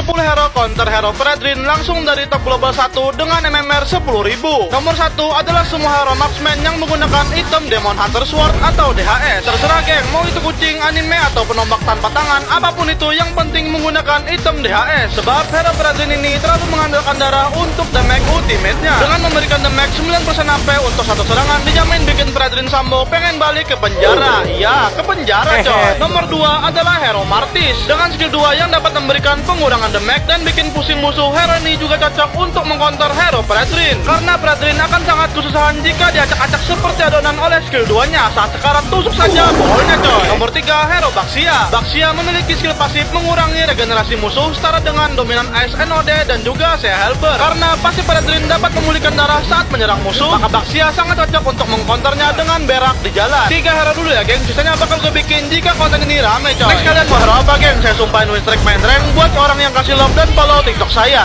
10 hero counter hero Predrin langsung dari top global 1 dengan MMR 10.000. Nomor 1 adalah semua hero marksman yang menggunakan item Demon Hunter Sword atau DHS. Terserah geng, mau itu kucing, anime, atau penombak tanpa tangan, apapun itu yang penting menggunakan item DHS. Sebab hero Predrin ini terlalu mengandalkan darah untuk damage ultimate-nya. Dengan memberikan damage 9% AP untuk satu serangan, dijamin bikin Predrin Sambo pengen balik ke penjara. Ya, ke penjara coy. Nomor 2 adalah hero Martis. Dengan skill 2 yang dapat memberikan pengurangan damage dan bikin pusing musuh, hero ini juga cocok untuk mengcounter hero Predrin. Karena Predrin akan sangat kesusahan jika diacak-acak seperti adonan oleh skill 2-nya. Saat sekarat tusuk saja bolnya coy. Nomor 3, hero Baxia. Baxia memiliki skill pasif mengurangi regenerasi musuh setara dengan dominan Ice NOD dan juga Sea Helper. Karena pasif Predrin dapat memulihkan darah saat menyerang musuh, maka Baxia sangat cocok untuk mengcounternya dengan berak di jalan. 3 hero dulu ya geng, sisanya bakal gue bikin jika konten ini rame coy. Next kalian mau hero apa geng? Saya sumpahin win streak main rank buat orang yang kasih love dan follow TikTok saya.